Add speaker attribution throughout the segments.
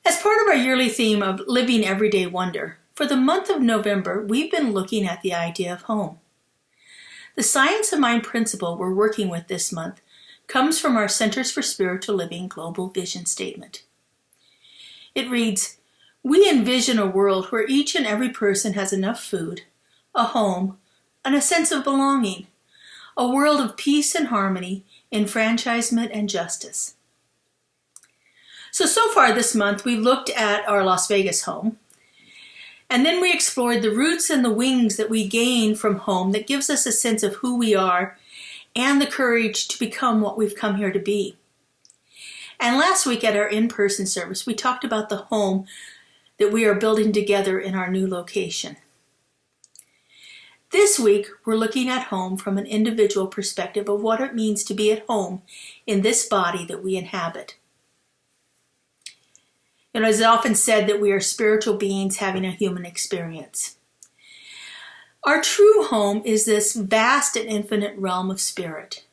Speaker 1: As part of our yearly theme of Living Everyday Wonder, for the month of November, we've been looking at the idea of home. The Science of Mind principle we're working with this month comes from our Centers for Spiritual Living Global Vision Statement. It reads, "We envision a world where each and every person has enough food, a home, and a sense of belonging, a world of peace and harmony, enfranchisement and justice." So far this month, we've looked at our Las Vegas home, and then we explored the roots and the wings that we gain from home that gives us a sense of who we are and the courage to become what we've come here to be. And last week at our in-person service, we talked about the home that we are building together in our new location. This week, we're looking at home from an individual perspective of what it means to be at home in this body that we inhabit. It's often said that we are spiritual beings having a human experience. Our true home is this vast and infinite realm of spirit.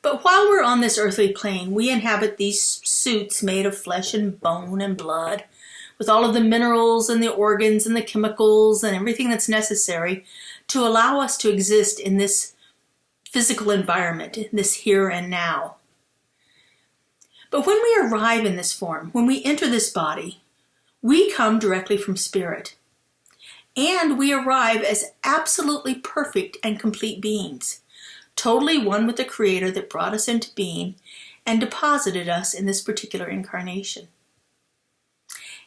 Speaker 1: But while we're on this earthly plane, we inhabit these suits made of flesh and bone and blood, with all of the minerals and the organs and the chemicals and everything that's necessary to allow us to exist in this physical environment, in this here and now. But when we arrive in this form, when we enter this body, we come directly from spirit. And we arrive as absolutely perfect and complete beings, totally one with the Creator that brought us into being and deposited us in this particular incarnation.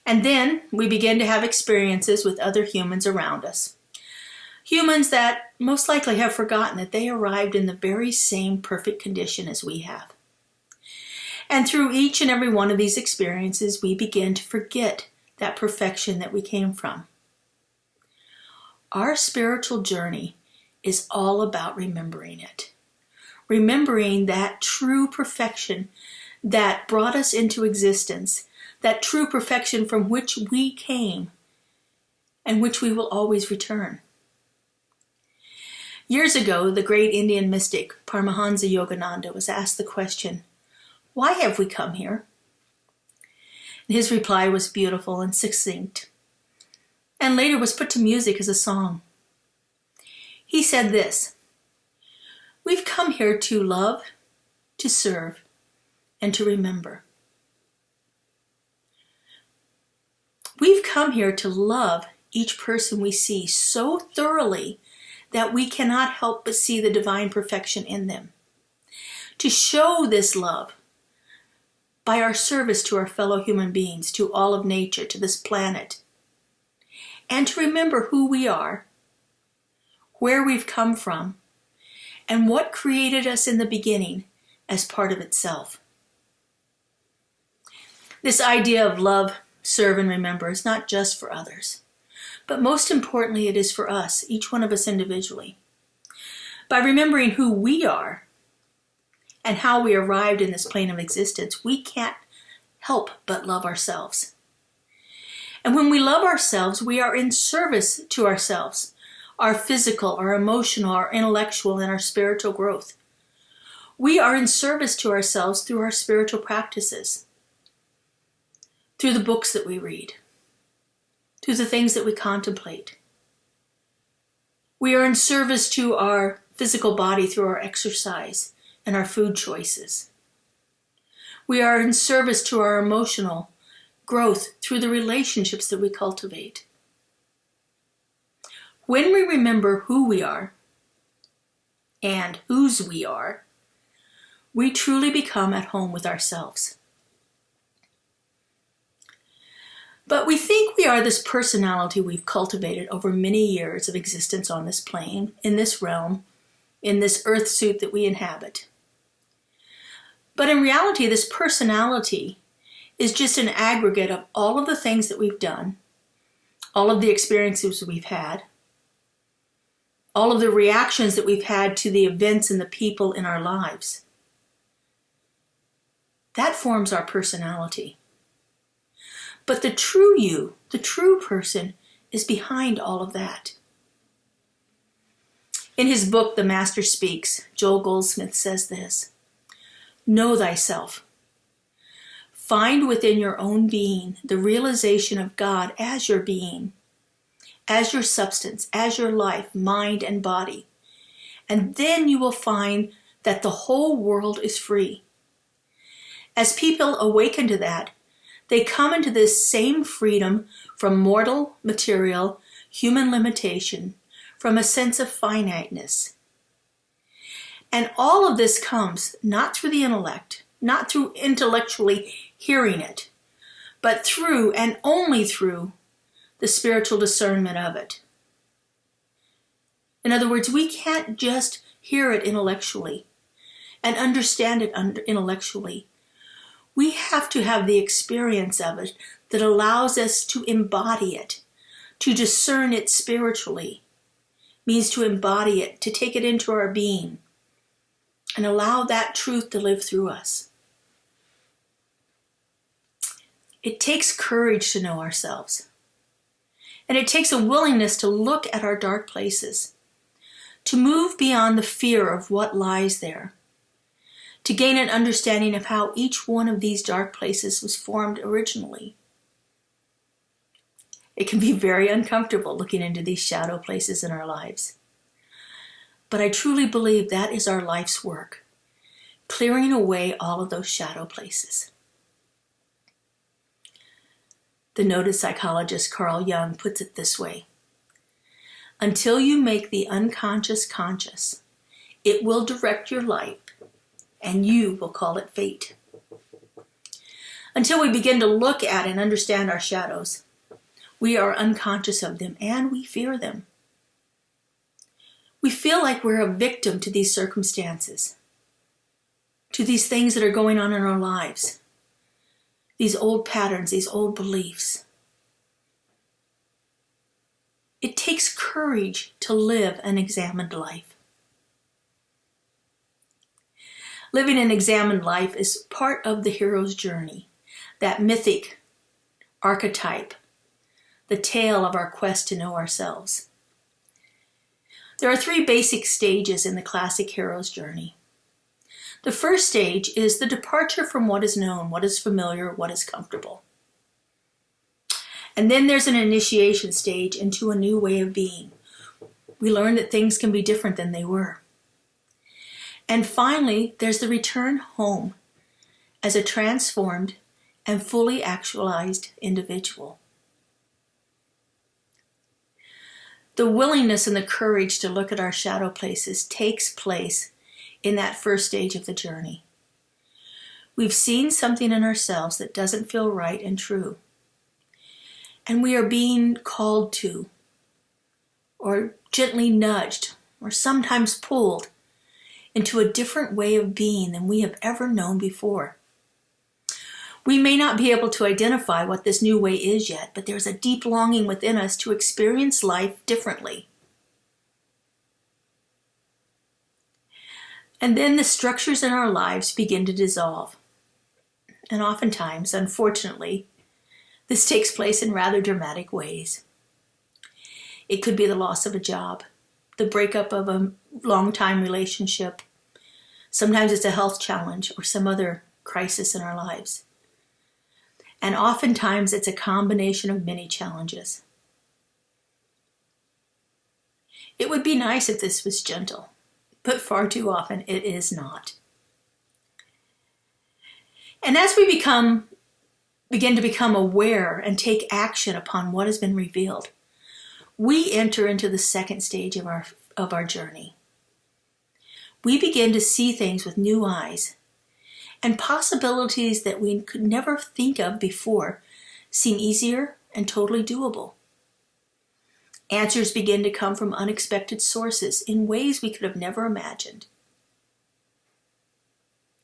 Speaker 1: And then we begin to have experiences with other humans around us. Humans that most likely have forgotten that they arrived in the very same perfect condition as we have. And through each and every one of these experiences, we begin to forget that perfection that we came from. Our spiritual journey is all about remembering it. Remembering that true perfection that brought us into existence, that true perfection from which we came and which we will always return. Years ago, the great Indian mystic Paramahansa Yogananda was asked the question, "Why have we come here?" And his reply was beautiful and succinct, and later was put to music as a song. He said this, "We've come here to love, to serve, and to remember." We've come here to love each person we see so thoroughly that we cannot help but see the divine perfection in them. To show this love by our service to our fellow human beings, to all of nature, to this planet, and to remember who we are, where we've come from, and what created us in the beginning as part of itself. This idea of love, serve, and remember is not just for others, but most importantly, it is for us, each one of us individually. By remembering who we are, and how we arrived in this plane of existence, we can't help but love ourselves. And when we love ourselves, we are in service to ourselves, our physical, our emotional, our intellectual, and our spiritual growth. We are in service to ourselves through our spiritual practices, through the books that we read, through the things that we contemplate. We are in service to our physical body through our exercise and our food choices. We are in service to our emotional growth through the relationships that we cultivate. When we remember who we are and whose we are, we truly become at home with ourselves. But we think we are this personality we've cultivated over many years of existence on this plane, in this realm, in this earth suit that we inhabit. But in reality, this personality is just an aggregate of all of the things that we've done, all of the experiences we've had, all of the reactions that we've had to the events and the people in our lives. That forms our personality. But the true you, the true person, is behind all of that. In his book, The Master Speaks, Joel Goldsmith says this, "Know thyself. Find within your own being the realization of God as your being, as your substance, as your life, mind, and body. And then you will find that the whole world is free. As people awaken to that, they come into this same freedom from mortal, material, human limitation, from a sense of finiteness. And all of this comes not through the intellect, not through intellectually hearing it, but through and only through the spiritual discernment of it. In other words, we can't just hear it intellectually and understand it intellectually. We have to have the experience of it that allows us to embody it, to discern it spiritually. Means to embody it, to take it into our being, and allow that truth to live through us. It takes courage to know ourselves. And it takes a willingness to look at our dark places, to move beyond the fear of what lies there, to gain an understanding of how each one of these dark places was formed originally. It can be very uncomfortable looking into these shadow places in our lives. But I truly believe that is our life's work, clearing away all of those shadow places. The noted psychologist Carl Jung puts it this way: until you make the unconscious conscious, it will direct your life, and you will call it fate. Until we begin to look at and understand our shadows, we are unconscious of them and we fear them. We feel like we're a victim to these circumstances, to these things that are going on in our lives, these old patterns, these old beliefs. It takes courage to live an examined life. Living an examined life is part of the hero's journey, that mythic archetype, the tale of our quest to know ourselves. There are 3 basic stages in the classic hero's journey. The first stage is the departure from what is known, what is familiar, what is comfortable. And then there's an initiation stage into a new way of being. We learn that things can be different than they were. And finally, there's the return home as a transformed and fully actualized individual. The willingness and the courage to look at our shadow places takes place in that first stage of the journey. We've seen something in ourselves that doesn't feel right and true. And we are being called to, or gently nudged, or sometimes pulled into a different way of being than we have ever known before. We may not be able to identify what this new way is yet, but there's a deep longing within us to experience life differently. And then the structures in our lives begin to dissolve. And oftentimes, unfortunately, this takes place in rather dramatic ways. It could be the loss of a job, the breakup of a long-time relationship. Sometimes it's a health challenge or some other crisis in our lives. And oftentimes it's a combination of many challenges. It would be nice if this was gentle, but far too often it is not. And as we begin to become aware and take action upon what has been revealed, we enter into the second stage of our journey. We begin to see things with new eyes, and possibilities that we could never think of before seem easier and totally doable. Answers begin to come from unexpected sources in ways we could have never imagined.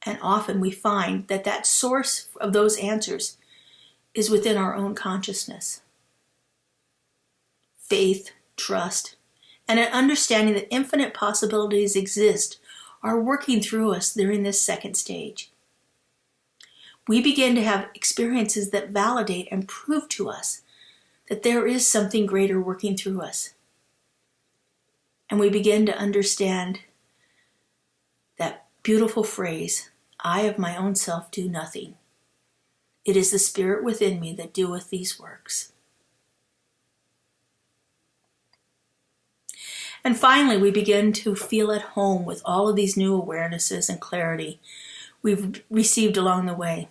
Speaker 1: And often we find that that source of those answers is within our own consciousness. Faith, trust, and an understanding that infinite possibilities exist are working through us during this second stage. We begin to have experiences that validate and prove to us that there is something greater working through us. And we begin to understand that beautiful phrase, I of my own self do nothing. It is the Spirit within me that doeth these works. And finally, we begin to feel at home with all of these new awarenesses and clarity we've received along the way.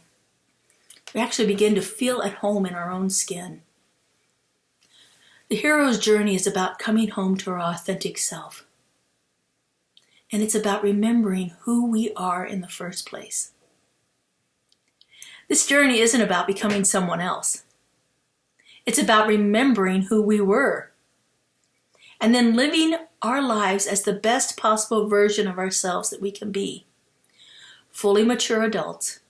Speaker 1: We actually begin to feel at home in our own skin. The hero's journey is about coming home to our authentic self. And it's about remembering who we are in the first place. This journey isn't about becoming someone else. It's about remembering who we were and then living our lives as the best possible version of ourselves that we can be. Fully mature adults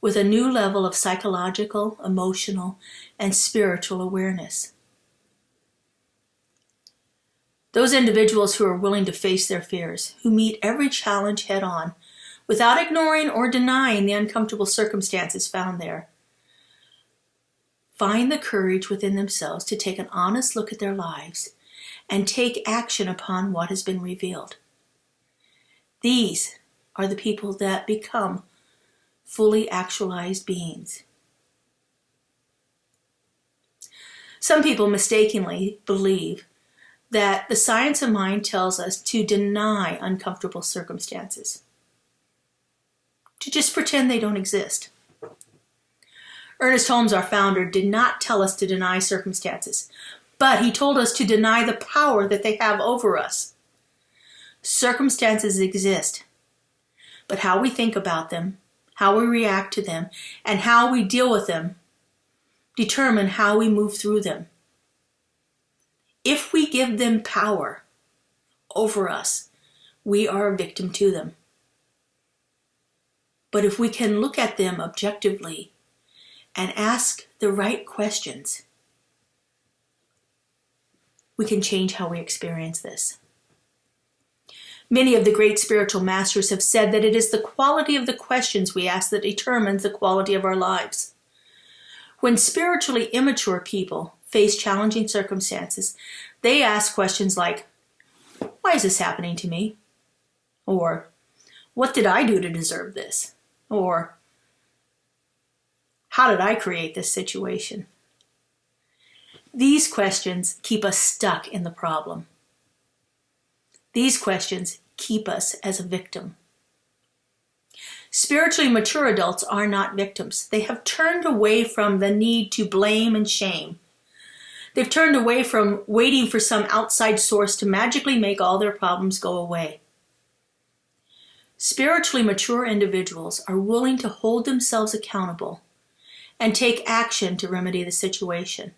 Speaker 1: with a new level of psychological, emotional, and spiritual awareness. Those individuals who are willing to face their fears, who meet every challenge head on, without ignoring or denying the uncomfortable circumstances found there, find the courage within themselves to take an honest look at their lives and take action upon what has been revealed. These are the people that become fully actualized beings. Some people mistakenly believe that the science of mind tells us to deny uncomfortable circumstances, to just pretend they don't exist. Ernest Holmes, our founder, did not tell us to deny circumstances, but he told us to deny the power that they have over us. Circumstances exist, but how we think about them, how we react to them, and how we deal with them determine how we move through them. If we give them power over us, we are a victim to them. But if we can look at them objectively and ask the right questions, we can change how we experience this. Many of the great spiritual masters have said that it is the quality of the questions we ask that determines the quality of our lives. When spiritually immature people face challenging circumstances, they ask questions like, why is this happening to me? Or, what did I do to deserve this? Or, how did I create this situation? These questions keep us stuck in the problem. These questions keep us as a victim. Spiritually mature adults are not victims. They have turned away from the need to blame and shame. They've turned away from waiting for some outside source to magically make all their problems go away. Spiritually mature individuals are willing to hold themselves accountable and take action to remedy the situation.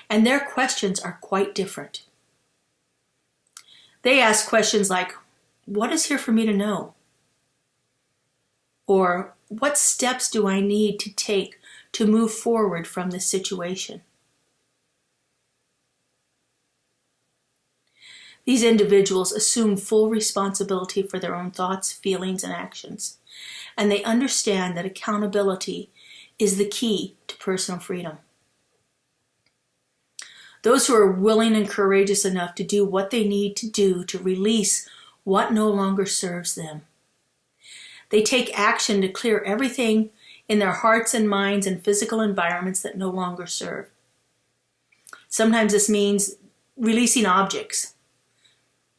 Speaker 1: And their questions are quite different. They ask questions like, what is here for me to know? Or, what steps do I need to take to move forward from this situation? These individuals assume full responsibility for their own thoughts, feelings, and actions, and they understand that accountability is the key to personal freedom. Those who are willing and courageous enough to do what they need to do to release what no longer serves them. They take action to clear everything in their hearts and minds and physical environments that no longer serve. Sometimes this means releasing objects,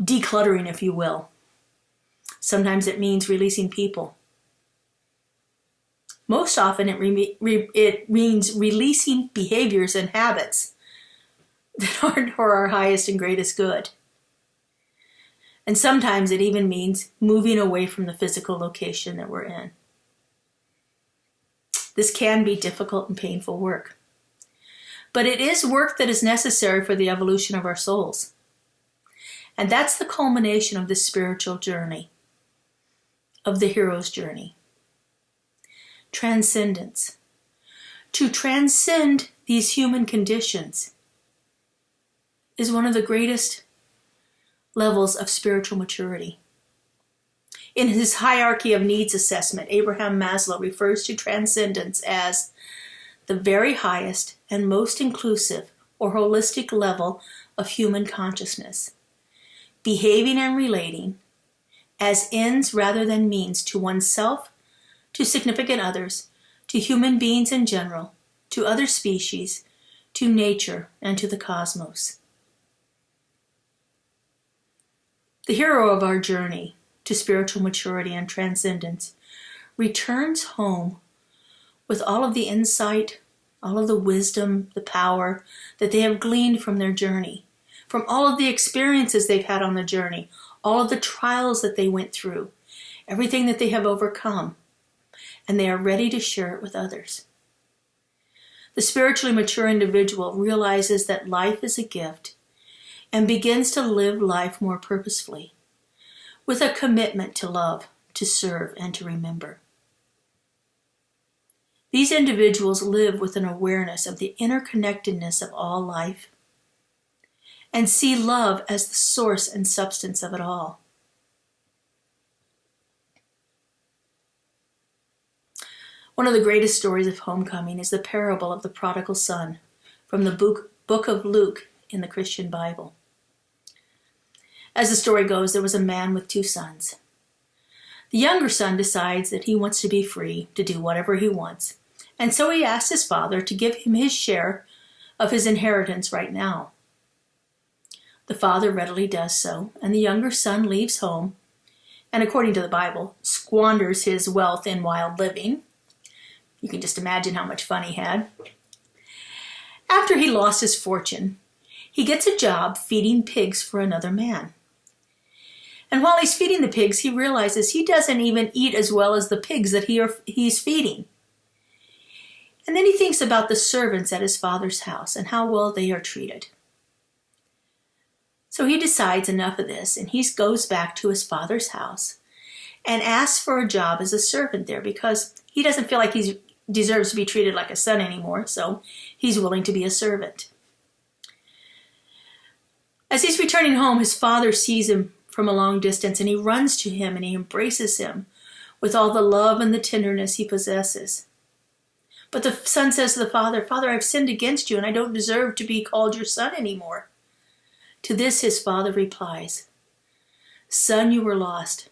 Speaker 1: decluttering, if you will. Sometimes it means releasing people. Most often it means releasing behaviors and habits that aren't for our highest and greatest good. And sometimes it even means moving away from the physical location that we're in. This can be difficult and painful work. But it is work that is necessary for the evolution of our souls. And that's the culmination of the spiritual journey, of the hero's journey. Transcendence. To transcend these human conditions is one of the greatest levels of spiritual maturity. In his hierarchy of needs assessment, Abraham Maslow refers to transcendence as the very highest and most inclusive or holistic level of human consciousness, behaving and relating as ends rather than means to oneself, to significant others, to human beings in general, to other species, to nature, and to the cosmos. The hero of our journey to spiritual maturity and transcendence returns home with all of the insight, all of the wisdom, the power that they have gleaned from their journey, from all of the experiences they've had on the journey, all of the trials that they went through, everything that they have overcome, and they are ready to share it with others. The spiritually mature individual realizes that life is a gift and begins to live life more purposefully, with a commitment to love, to serve, and to remember. These individuals live with an awareness of the interconnectedness of all life and see love as the source and substance of it all. One of the greatest stories of homecoming is the parable of the prodigal son from the book of Luke in the Christian Bible. As the story goes, there was a man with 2 sons. The younger son decides that he wants to be free to do whatever he wants, and so he asks his father to give him his share of his inheritance right now. The father readily does so, and the younger son leaves home and, according to the Bible, squanders his wealth in wild living. You can just imagine how much fun he had. After he lost his fortune, he gets a job feeding pigs for another man. And while he's feeding the pigs, he realizes he doesn't even eat as well as the pigs that he's feeding. And then he thinks about the servants at his father's house and how well they are treated. So he decides enough of this, and he goes back to his father's house and asks for a job as a servant there because he doesn't feel like he deserves to be treated like a son anymore, so he's willing to be a servant. As he's returning home, his father sees him from a long distance, and he runs to him and he embraces him with all the love and the tenderness he possesses. But the son says to the father, "Father, I've sinned against you, and I don't deserve to be called your son anymore." To this his father replies, "Son, you were lost,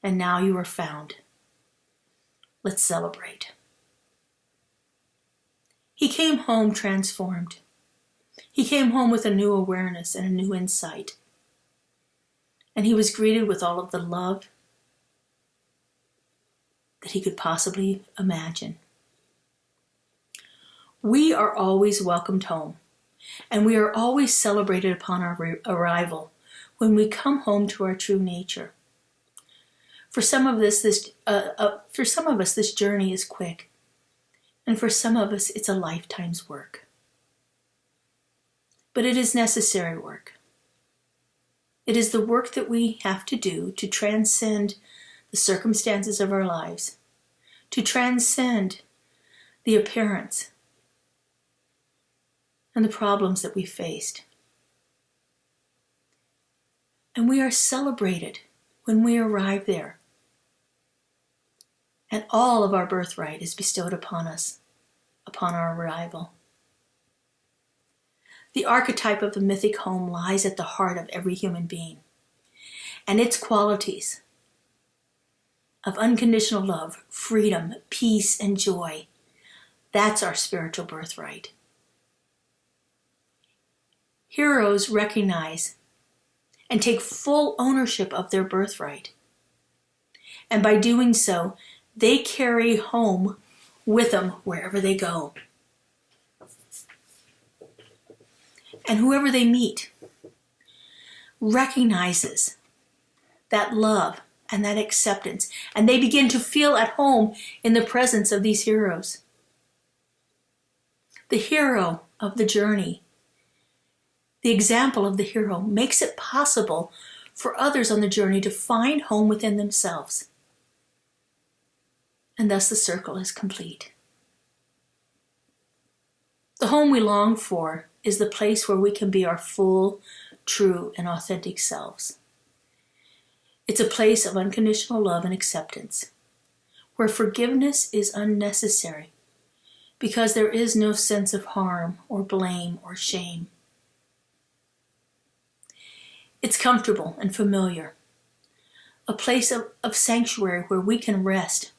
Speaker 1: and now you are found. Let's celebrate." He came home transformed. He came home with a new awareness and a new insight. And he was greeted with all of the love that he could possibly imagine. We are always welcomed home, and we are always celebrated upon our arrival when we come home to our true nature. For some of us, this journey is quick, and for some of us, it's a lifetime's work. But it is necessary work. It is the work that we have to do to transcend the circumstances of our lives, to transcend the appearance and the problems that we faced. And we are celebrated when we arrive there. And all of our birthright is bestowed upon us upon our arrival. The archetype of the mythic home lies at the heart of every human being, and its qualities of unconditional love, freedom, peace, and joy, that's our spiritual birthright. Heroes recognize and take full ownership of their birthright, and by doing so, they carry home with them wherever they go. And whoever they meet recognizes that love and that acceptance, and they begin to feel at home in the presence of these heroes. The hero of the journey, the example of the hero, makes it possible for others on the journey to find home within themselves. And thus the circle is complete. The home we long for is the place where we can be our full, true, and authentic selves. It's a place of unconditional love and acceptance, where forgiveness is unnecessary because there is no sense of harm or blame or shame. It's comfortable and familiar, a place of sanctuary where we can rest,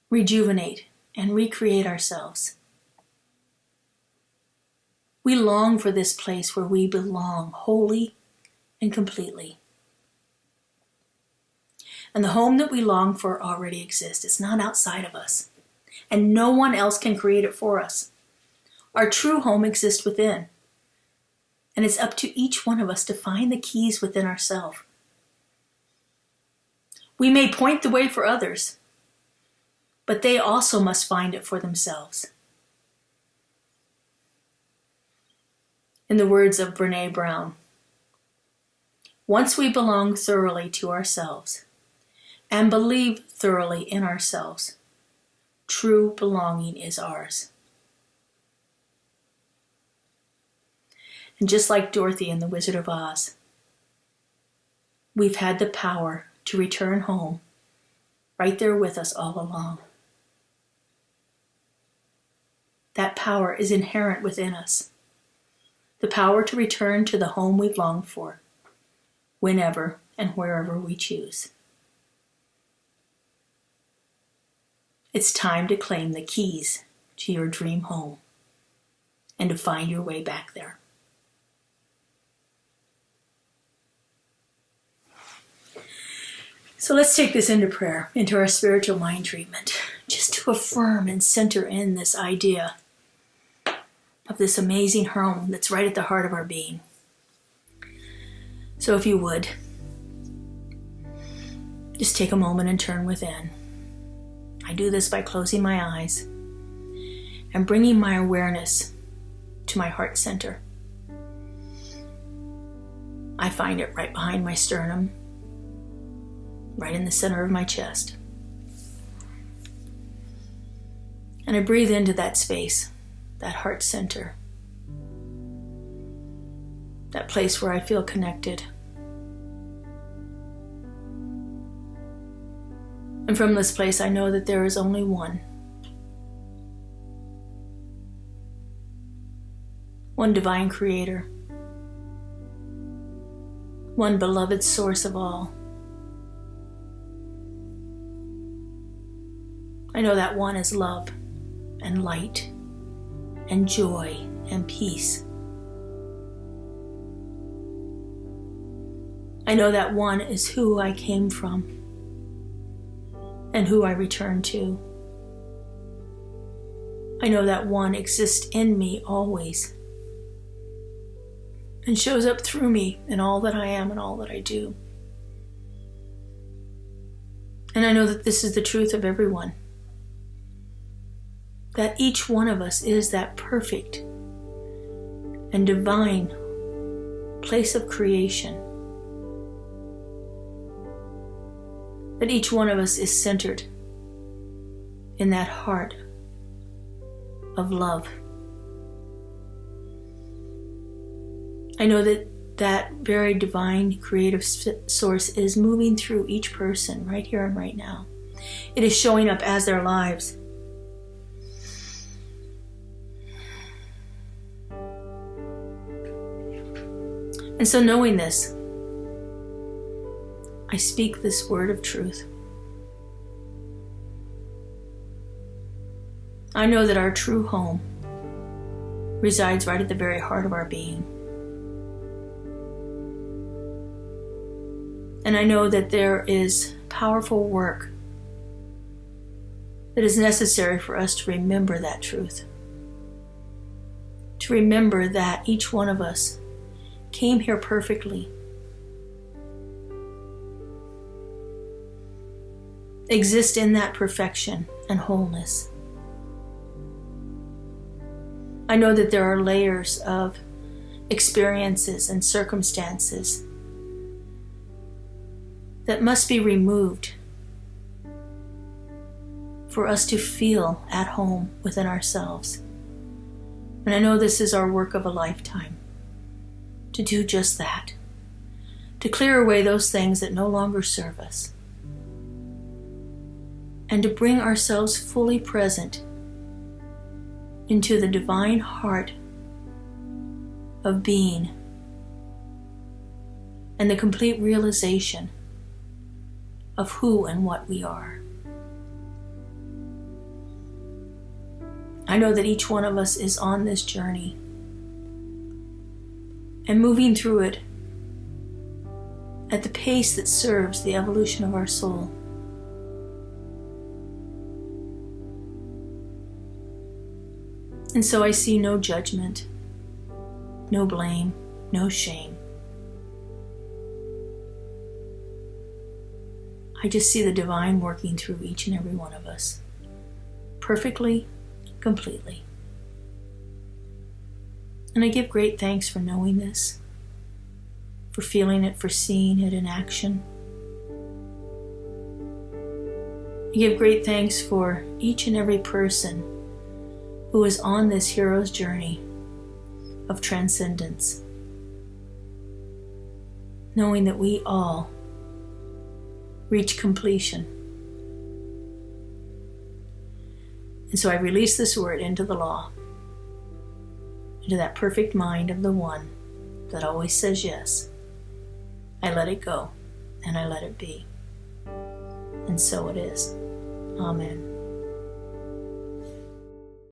Speaker 1: rejuvenate, and recreate ourselves. We long for this place where we belong wholly and completely. And the home that we long for already exists. It's not outside of us. And no one else can create it for us. Our true home exists within. And it's up to each one of us to find the keys within ourselves. We may point the way for others, but they also must find it for themselves. In the words of Brené Brown, once we belong thoroughly to ourselves and believe thoroughly in ourselves, true belonging is ours. And just like Dorothy in The Wizard of Oz, we've had the power to return home, right there with us all along. That power is inherent within us. The power to return to the home we've longed for, whenever and wherever we choose. It's time to claim the keys to your dream home and to find your way back there. So let's take this into prayer, into our spiritual mind treatment, just to affirm and center in this idea of this amazing home that's right at the heart of our being. So if you would, just take a moment and turn within. I do this by closing my eyes and bringing my awareness to my heart center. I find it right behind my sternum, right in the center of my chest. And I breathe into that space, that heart center, that place where I feel connected. And from this place, I know that there is only one divine creator, one beloved source of all. I know that one is love and light and joy and peace. I know that one is who I came from and who I return to. I know that one exists in me always and shows up through me in all that I am and all that I do. And I know that this is the truth of everyone. That each one of us is that perfect and divine place of creation. That each one of us is centered in that heart of love. I know that that very divine creative source is moving through each person right here and right now. It is showing up as their lives. And so knowing this, I speak this word of truth. I know that our true home resides right at the very heart of our being. And I know that there is powerful work that is necessary for us to remember that truth. To remember that each one of us came here perfectly, exist in that perfection and wholeness. I know that there are layers of experiences and circumstances that must be removed for us to feel at home within ourselves. And I know this is our work of a lifetime, to do just that, to clear away those things that no longer serve us, and to bring ourselves fully present into the divine heart of being and the complete realization of who and what we are. I know that each one of us is on this journey and moving through it at the pace that serves the evolution of our soul. And so I see no judgment, no blame, no shame. I just see the divine working through each and every one of us, perfectly, completely. And I give great thanks for knowing this, for feeling it, for seeing it in action. I give great thanks for each and every person who is on this hero's journey of transcendence, knowing that we all reach completion. And so I release this word into the law, into that perfect mind of the one that always says yes. I let it go, and I let it be. And so it is. Amen.